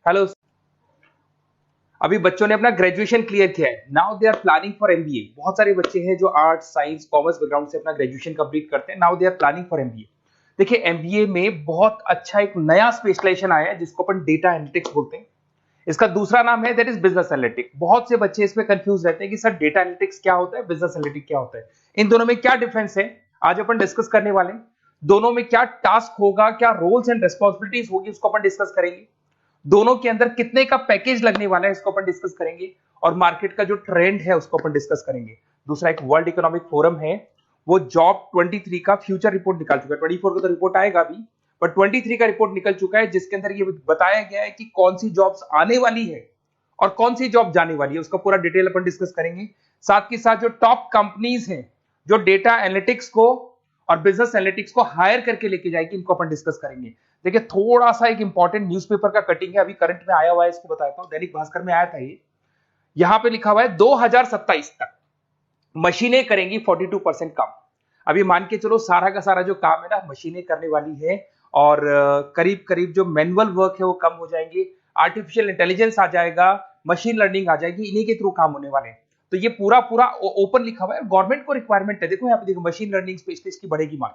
Hello. अभी बच्चों ने अपना ग्रेजुएशन क्लियर किया है, now they are planning for MBA. बहुत सारे बच्चे हैं जो आर्ट्स साइंस कॉमर्स बैकग्राउंड से अपना ग्रेजुएशन कंप्लीट करते हैं, now they are planning for MBA. देखिए एमबीए में बहुत अच्छा एक नया स्पेशलाइजेशन आया है जिसको अपन डेटा एनालिटिक्स बोलते हैं। इसका दूसरा नाम है दैट इज बिजनेस एनालिटिक्स। बहुत से बच्चे इसमें कंफ्यूज रहते हैं कि सर डेटा एनालिटिक्स क्या होता है, बिजनेस एनालिटिक्स क्या होता है, इन दोनों में क्या डिफरेंस है। आज अपन डिस्कस करने वाले हैं दोनों में क्या टास्क होगा, क्या रोल्स एंड रिस्पॉन्सिबिलिटीज होगी, उसको अपन डिस्कस करेंगे। दोनों के अंदर कितने का पैकेज लगने वाला है इसको अपन डिस्कस करेंगे, और मार्केट का जो ट्रेंड है उसको अपन डिस्कस करेंगे। दूसरा एक वर्ल्ड इकोनॉमिक फोरम है, वो जॉब 23 का फ्यूचर रिपोर्ट निकाल चुका है। 24 का तो रिपोर्ट आएगा अभी, पर 23 का रिपोर्ट निकल चुका है जिसके अंदर ये बताया गया है कि कौन सी जॉब्स आने वाली है और कौन सी जॉब जाने वाली है, उसका पूरा डिटेल अपन डिस्कस करेंगे। साथ के साथ जो टॉप कंपनीज हैं जो डेटा एनालिटिक्स को और बिजनेस एनालिटिक्स को हायर करके लेके जाएगी, इनको अपन डिस्कस करेंगे। देखिए थोड़ा सा एक इंपॉर्टेंट न्यूज़पेपर का कटिंग है, अभी करंट में आया हुआ है, इसको बताता हूं। दैनिक भास्कर में आया था ये। यहां पे लिखा हुआ है 2027 तक मशीनें करेंगी 42% काम। अभी मान के चलो सारा का सारा जो काम है ना मशीनें करने वाली है, और करीब करीब जो मैनुअल वर्क है वो कम हो जाएंगे, आर्टिफिशियल इंटेलिजेंस आ जाएगा, मशीन लर्निंग आ जाएगी, इन्हीं के थ्रू काम होने वाले हैं। तो ये पूरा पूरा ओपन लिखा हुआ है, गवर्नमेंट को रिक्वायरमेंट है। देखो यहाँ पे देखो, मशीन लर्निंग स्पेशलिस्ट की बढ़ेगी मांग,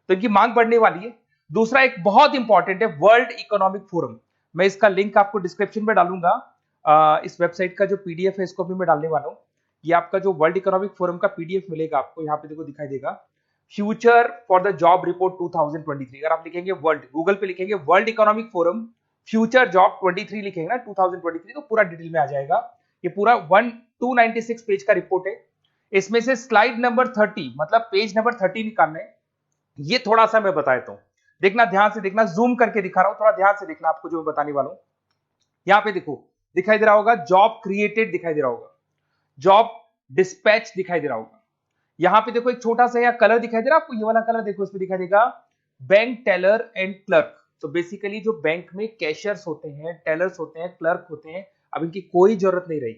तो इनकी मांग बढ़ने वाली है। दूसरा एक बहुत इंपॉर्टेंट है वर्ल्ड इकोनॉमिक फोरम। मैं इसका लिंक आपको डिस्क्रिप्शन में डालूंगा। इस वेबसाइट का जो पीडीएफ है इसको भी मैं डालने वाला हूँ। ये आपका जो वर्ल्ड इकोनॉमिक फोरम का पीडीएफ मिलेगा आपको, यहाँ पे देखो दिखाई देगा, future for the job report 2023। अगर आप लिखेंगे वर्ल्ड, गूगल पे लिखेंगे world economic forum future job 23 लिखेंगे ना 2023, तो पूरा डिटेल में आ जाएगा। ये पूरा 296 पेज का रिपोर्ट है। इसमें से स्लाइड नंबर 30 मतलब पेज नंबर 30 निकालना है। ये थोड़ा सा मैं बता देता हूं, देखना ध्यान से देखना, जूम करके दिखा रहा हूं, थोड़ा ध्यान से देखना आपको जो मैं बताने वाला हूं। यहां पे देखो दिखाई दे रहा होगा जॉब क्रिएटेड, दिखाई दे रहा होगा जॉब डिस्पैच, दिखाई दे रहा होगा। यहां पे देखो एक छोटा सा यहाँ कलर दिखाई दे रहा है आपको, ये वाला कलर देखो, इसमें दिखाई देगा बैंक टेलर एंड क्लर्क। तो बेसिकली जो बैंक में कैशियर्स होते हैं, टेलर्स होते हैं, क्लर्क होते हैं, अब इनकी कोई जरूरत नहीं रही।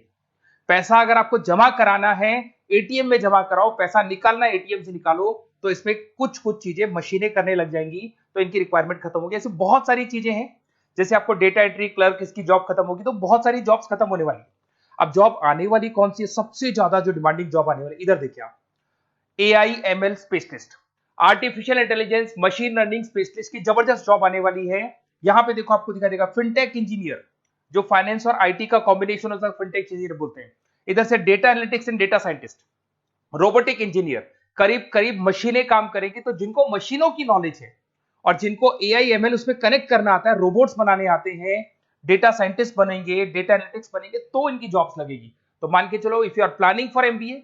पैसा अगर आपको जमा कराना है एटीएम में जमा कराओ, पैसा निकालना एटीएम से निकालो, तो इसमें कुछ कुछ चीजें मशीनें करने लग जाएंगी, तो इनकी रिक्वायरमेंट खत्म होगी। ऐसे बहुत सारी चीजें हैं, जैसे आपको डेटा एंट्री क्लर्क, इसकी जॉब खत्म होगी, तो बहुत सारी जॉब्स खत्म होने वाली। अब जॉब आने वाली कौन सी है, सबसे ज्यादा जो डिमांडिंग जॉब आने वाली, इधर देखिए आप, AIML specialist, artificial intelligence machine learning specialist की जबरदस्त जॉब आने वाली है। यहां पे देखो आपको दिखाई देगा फिनटेक इंजीनियर, जो फाइनेंस और आईटी का कॉम्बिनेशन होता है, फिनटेक इंजीनियर बोलते हैं। इधर से data analytics and data scientist, robotic engineer, करीब करीब मशीनें काम करेंगी। तो जिनको मशीनों की नॉलेज है और जिनको एआईएमएल उसमें कनेक्ट करना आता है, रोबोट्स बनाने आते हैं, डेटा साइंटिस्ट बनेंगे, डेटा एनालिटिक्स बनेंगे, तो इनकी जॉब्स लगेगी। तो मान के चलो if you are planning for MBA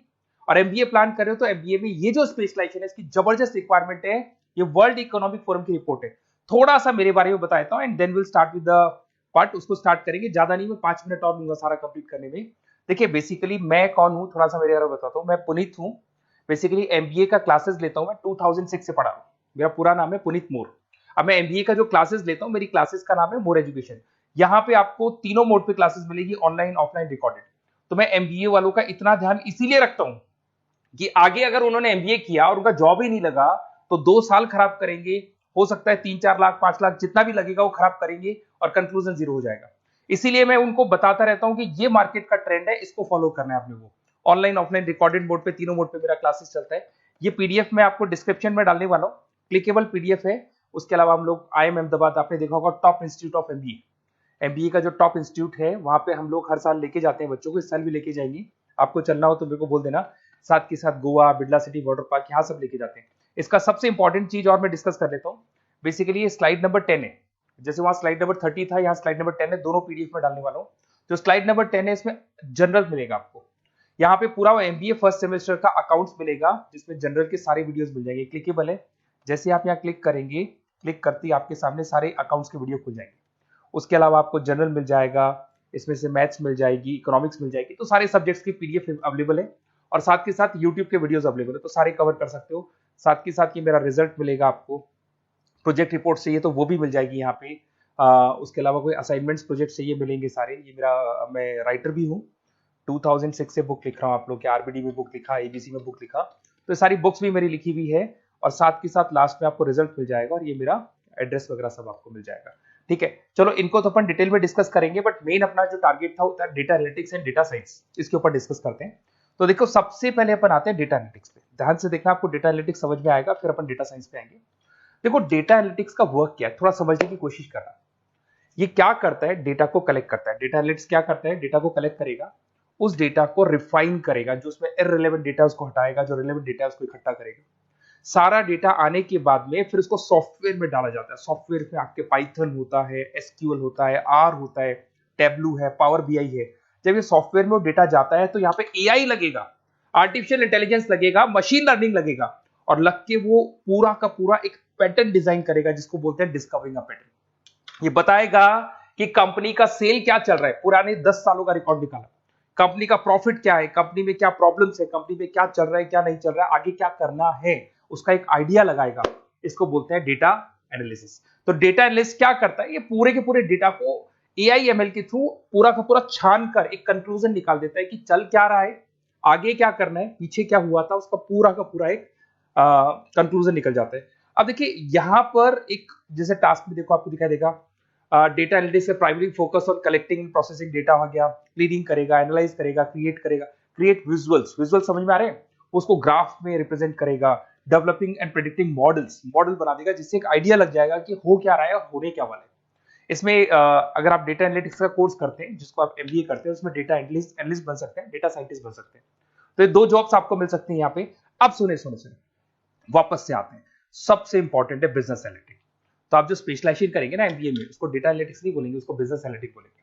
और एमबीए प्लान कर रहे हो, तो एमबीए में ये जो स्पेशलाइजेशन है इसकी जबरदस्त रिक्वायरमेंट है। ये वर्ल्ड इकोनॉमिक फोरम की रिपोर्ट है। थोड़ा सा मेरे बारे में बताता हूं and then will start with the part. उसको स्टार्ट करेंगे, ज्यादा नहीं, मैं 5 मिनट और लूंगा सारा कंप्लीट करने में। देखिए बेसिकली मैं कौन हूं, थोड़ा सा मेरे बारे में बताता हूं। मैं पुनीत हूं, बेसिकली एमबीए का क्लासेस लेता हूं मैं, 2006 से पढ़ा हूं। मेरा पूरा नाम है पुनीत मोर। अब मैं एमबीए का जो क्लासेस लेता हूं, मेरी क्लासेस का नाम है मोर एजुकेशन। यहाँ पे आपको तीनों मोड पे क्लासेस मिलेगी, ऑनलाइन ऑफलाइन रिकॉर्डेड। तो मैं एमबीए वालों का इतना ध्यान इसीलिए रखता हूं कि आगे अगर उन्होंने एमबीए किया और उनका जॉब ही नहीं लगा, तो 2 साल खराब करेंगे, हो सकता है 3-4 लाख 5 लाख जितना भी लगेगा वो खराब करेंगे और कंक्लूजन जीरो हो जाएगा। इसीलिए मैं उनको बताता रहता हूं कि ये मार्केट का ट्रेंड है, इसको फॉलो करना है आपने को। ऑनलाइन ऑफलाइन रिकॉर्डेड मोड पे, तीनों मोड पे मेरा क्लासेस चलता है। ये पीडीएफ मैं आपको डिस्क्रिप्शन में डालने वाला हूँ, क्लिकेबल पीडीएफ है। उसके अलावा हम लोग आईएम अहमदाबाद, आपने देखा होगा top institute of MBA, MBA का जो टॉप इंस्टीट्यूट है वहां पे हम लोग हर साल लेके जाते हैं बच्चों को, इस साल भी लेके जाएंगे। आपको चलना हो तो मेरे को बोल देना। साथ के साथ Goa, Birla city water park, यहाँ सब लेके जाते हैं। इसका सबसे इंपॉर्टेंट चीज और मैं डिस्कस कर लेता हूँ। बेसिकली ये स्लाइड नंबर 10 है, जैसे वहां स्लाइड नंबर 30 था, यहाँ स्लाइड नंबर 10 है, दोनों पीडीएफ में डालने वाला हूँ। जो स्लाइड नंबर 10 है इसमें जनरल मिलेगा आपको। यहाँ पे पूरा एमबीए फर्स्ट सेमेस्टर का अकाउंट्स मिलेगा, जिसमें जनरल के सारे वीडियोस मिल जाएंगे, क्लिकेबल है। जैसे आप यहाँ क्लिक करेंगे, क्लिक करते ही आपके सामने सारे अकाउंट्स के वीडियो खुल जाएंगे। उसके अलावा आपको जनरल मिल जाएगा, इसमें से मैथ्स मिल जाएगी, इकोनॉमिक्स मिल जाएगी, तो सारे सब्जेक्ट्स की पीडीएफ अवेलेबल है। और साथ के साथ यूट्यूब के वीडियोस अवेलेबल है, तो सारे कवर कर सकते हो। साथ के साथ ये मेरा रिजल्ट मिलेगा आपको, प्रोजेक्ट रिपोर्ट चाहिए तो वो भी मिल जाएगी यहाँ पे। उसके अलावा कोई असाइनमेंट्स प्रोजेक्ट चाहिए मिलेंगे सारे। ये मेरा, मैं राइटर भी हूँ, 2006 से बुक लिख रहा हूँ। आप लोग के आरबीडी में बुक लिखा, एबीसी में बुक लिखा, तो सारी बुक्स भी मेरी लिखी हुई है। और साथ के साथ लास्ट में आपको रिजल्ट मिल जाएगा और ये मेरा एड्रेस वगैरह सब आपको मिल जाएगा। ठीक है, चलो इनको तो अपन डिटेल में डिस्कस करेंगे, बट मेन अपना जो टारगेट था वो था data analytics and data science, इसके ऊपर डिस्कस करते हैं। तो देखो सबसे पहले अपन आते हैं डेटा एनालिटिक्स पे, ध्यान से देखना, आपको डेटा एनालिटिक्स समझ में आएगा, फिर अपन डेटा साइंस पे आएंगे। देखो डेटा एनालिटिक्स का वर्क क्या है, थोड़ा समझने की कोशिश करना। ये क्या करता है, डेटा को कलेक्ट करता है। डेटा एनालिटिक्स क्या करता है, डेटा को कलेक्ट करेगा, उस डेटा को रिफाइन करेगा, जो उसमें इररिलेवेंट डेटा उसको हटाएगा, जो रिलेवेंट डेटा उसको इकट्ठा करेगा। सारा डेटा आने के बाद में फिर उसको सॉफ्टवेयर में डाला जाता है। सॉफ्टवेयर में आपके पाइथन होता है, एसक्यूएल होता है, आर होता है, टेब्लू है, पावर बीआई है। जब ये सॉफ्टवेयर में डेटा जाता है तो यहाँ पे एआई लगेगा, आर्टिफिशियल इंटेलिजेंस लगेगा, मशीन लर्निंग लगेगा, और लग के वो पूरा का पूरा एक पैटर्न डिजाइन करेगा, जिसको बोलते हैं डिस्कवरिंग अ पैटर्न। ये बताएगा कि कंपनी का सेल क्या चल रहा है, पुराने 10 सालों का रिकॉर्ड निकाला, कंपनी का प्रॉफिट क्या है, कंपनी में क्या प्रॉब्लम्स है, कंपनी में क्या चल रहा है, क्या नहीं चल रहा है, आगे क्या करना है, उसका एक आइडिया लगाएगा। इसको बोलते हैं डेटा एनालिसिस। तो डेटा एनालिस्ट क्या करता है, ये पूरे के पूरे डेटा को एआई एमएल के थ्रू पूरा का पूरा छान कर एक कंक्लूजन निकाल देता है कि चल क्या रहा है, आगे क्या करना है, पीछे क्या हुआ था, उसका पूरा का पूरा एक कंक्लूजन निकल जाता है। अब देखिए यहां पर एक जैसे टास्क में देखो आपको दिखाई देगा, डेटा एनालिटिक्स से primary focus on collecting and processing data हो गया, क्लीनिंग करेगा, एनालाइज करेगा, क्रिएट करेगा, क्रिएट विजुअल्स, विजुअल समझ में आ रहे हैं, उसको ग्राफ में रिप्रेजेंट करेगा, developing and predicting models, model बना देगा जिससे एक आइडिया लग जाएगा कि हो क्या रहा है और होने क्या वाला है। इसमें अगर आप डेटा एनालिटिक्स का कोर्स करते हैं, जिसको आप एमबीए करते हैं, उसमें डेटा एनालिस्ट बन सकते हैं, डेटा साइंटिस्ट बन सकते हैं। तो ये दो जॉब्स आपको मिल सकती हैं यहाँ पे। अब सुने सुने सुने वापस से आते हैं, सबसे इंपॉर्टेंट है बिजनेस एनालिटिक्स। तो आप जो स्पेशलाइजेशन करेंगे ना एमबीए में, उसको डेटा एनालिटिक्स नहीं बोलेंगे, उसको बिजनेस एनालिटिक्स बोलेंगे।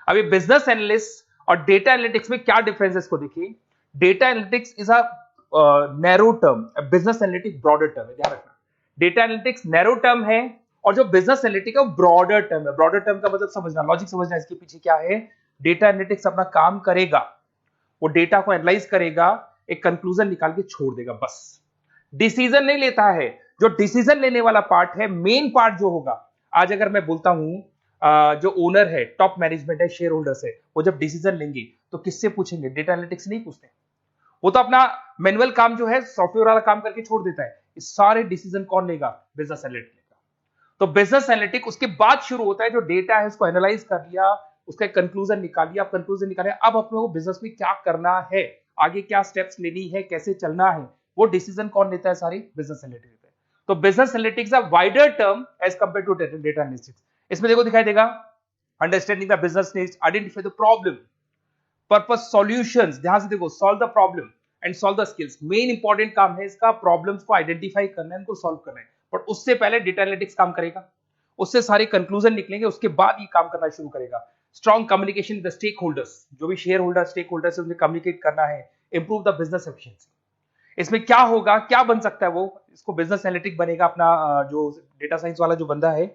अब ये बिजनेस एनालिस्ट और डेटा एनालिटिक्स में क्या डिफरेंस है इसको देखिए। Data analytics is a narrow term, business analytics broader term है, ध्यान रखना। डेटा एनालिटिक्स नैरो टर्म है और जो बिजनेस एनालिटिक्स है वो ब्रॉडर टर्म है। ब्रॉडर टर्म का मतलब समझना, लॉजिक समझना इसके पीछे क्या है। डेटा एनालिटिक्स अपना काम करेगा, वो डेटा को एनालाइज करेगा, एक कंक्लूजन निकाल के छोड़ देगा, बस डिसीजन नहीं लेता है। जो डिसीजन लेने वाला पार्ट है, मेन पार्ट जो होगा, आज अगर मैं बोलता हूं जो ओनर है, टॉप मैनेजमेंट है, शेयर होल्डर्स है, वो जब डिसीजन लेंगे तो किससे पूछेंगे, डेटा एनालिटिक्स नहीं पूछते। वो तो अपना मैनुअल काम जो है, सॉफ्टवेयर वाला काम करके छोड़ देता है। इस सारे डिसीजन कौन लेगा, बिजनेस एनालिटिक्स लेगा। तो बिजनेस एनालिटिक्स उसके बाद शुरू होता है, जो डेटा है उसको एनालाइज कर लिया, उसका एक कंक्लूजन निकाल लिया, अब कंक्लूजन निकाले, अब अपने को बिजनेस में क्या करना है, आगे क्या स्टेप्स लेनी है, कैसे चलना है, वो डिसीजन कौन लेता है, सारी बिजनेस एनालिटिक्स लेता है। तो business analytics a wider term as compare to data analytics. इसमें देखो दिखाई देगा, understanding the business needs, identify the problem, purpose, solutions, ध्यान से देखो, solve the problem and solve the skills. Main important काम है इसका, प्रॉब्लम्स को आइडेंटिफाई करना है, उनको सॉल्व करना है, बट उससे पहले डेटा एनालिटिक्स काम करेगा, उससे सारे कंक्लूजन निकलेंगे, उसके बाद ये काम करना शुरू करेगा। Strong communication with the stakeholders, जो भी शेयर होल्डर स्टेक होल्डर्स है उनसे कम्युनिकेट करना है, इंप्रूव द बिजनेस एफिशिएंसी। इसमें क्या होगा, क्या बन सकता है, वो इसको बिजनेस एनालिटिक्स बनेगा अपना, जो डेटा साइंस वाला जो बंदा है,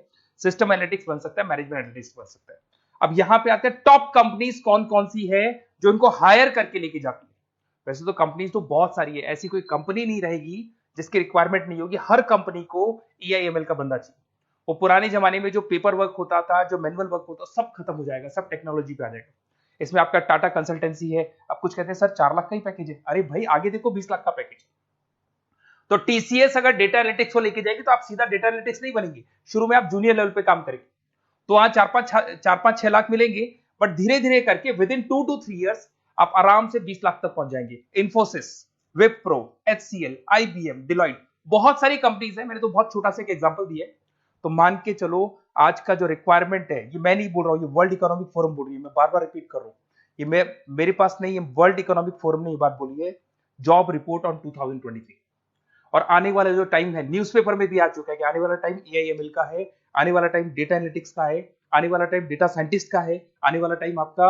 सिस्टम एनालिटिक्स बन सकता है, मैनेजमेंट एनालिटिक्स बन सकता है। अब यहां पे आते हैं टॉप कंपनीज कौन कौन सी है जो इनको हायर करके लेके जाती है। वैसे तो कंपनीज तो बहुत सारी है, ऐसी कोई कंपनी नहीं रहेगी जिसकी रिक्वायरमेंट नहीं होगी, हर कंपनी को ईआईएमएल का बंदा चाहिए। वो पुराने जमाने में जो पेपर वर्क होता था, जो मैनुअल वर्क होता, सब खत्म हो जाएगा, सब टेक्नोलॉजी पे आ जाएगा। इसमें आपका टाटा कंसल्टेंसी है, अब कुछ कहते हैं सर 4 लाख का ही पैकेज है, अरे भाई आगे देखो 20 लाख का पैकेज। तो टीसीएस अगर डेटा एनालिटिक्स को लेके जाएगी तो आप सीधा डेटा एनालिटिक्स नहीं बनेंगे, शुरू में आप जूनियर लेवल पे काम करेंगे, तो वहां 4-5-6 लाख मिलेंगे, बट धीरे धीरे करके विद इन 2 to 3 years आप आराम से 20 लाख तक पहुंच जाएंगे। Infosys, Wipro, HCL, IBM, Deloitte, बहुत सारी कंपनीज है, मैंने तो बहुत छोटा सा एक एग्जांपल दिया है। तो मान के चलो आज का जो रिक्वायरमेंट है, ये मैं नहीं बोल रहा हूं, ये वर्ल्ड इकोनॉमिक फोरम बोल रही है, मैं बार बार रिपीट कर रहा हूं, ये मेरे पास नहीं है, वर्ल्ड इकोनॉमिक फोरम ने ये बात बोली है, जॉब रिपोर्ट ऑन 2023। और आने वाला जो टाइम है, न्यूज़पेपर में भी आ चुका है कि आने वाला टाइम एआईएमएल का है, आने वाला टाइम डेटा एनालिटिक्स का है, आने वाला टाइम डेटा साइंटिस्ट का है, आने वाला टाइम आपका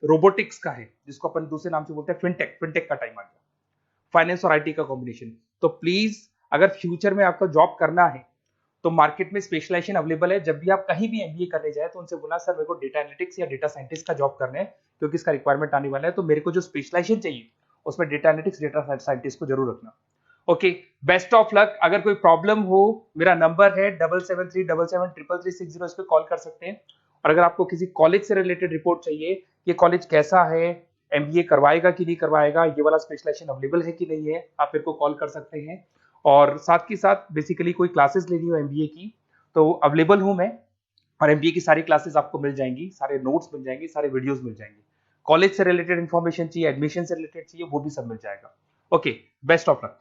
रोबोटिक्स का है, जिसको अपन दूसरे नाम से बोलते हैं फिनटेक, फिनटेक का टाइम आ गया, फाइनेंस और आईटी का कॉम्बिनेशन। तो प्लीज अगर फ्यूचर में आपका जॉब करना है तो मार्केट में स्पेशलाइजेशन अवेलेबल है। जब भी आप कहीं भी एमबीए करने जाए तो उनसे बोला सर मेरे को डेटा एनालिटिक्स या डेटा साइंटिस्ट का जॉब करना है, क्योंकि इसका रिक्वायरमेंट आने वाला है, तो मेरे को जो स्पेशलाइजेशन चाहिए उसमें डेटा एनालिटिक्स, डेटा साइंटिस्ट को जरूर रखना। Okay, best of luck. अगर कोई प्रॉब्लम हो, मेरा नंबर है 7737733360, इस पे कॉल कर सकते हैं। और अगर आपको किसी कॉलेज से रिलेटेड रिपोर्ट चाहिए, ये कॉलेज कैसा है, एमबीए करवाएगा कि नहीं करवाएगा, ये वाला स्पेशलाइजेशन अवेलेबल है कि नहीं है, आप मेरे को कॉल कर सकते हैं। और साथ ही साथ बेसिकली कोई क्लासेस लेनी हो एमबीए की तो अवेलेबल हूं मैं, और एमबीए की सारी क्लासेस आपको मिल जाएंगी, सारे नोट्स मिल जाएंगे, सारे वीडियोस मिल जाएंगे। कॉलेज से रिलेटेड इन्फॉर्मेशन चाहिए, एडमिशन से रिलेटेड चाहिए, वो भी सब मिल जाएगा। Okay, best of luck.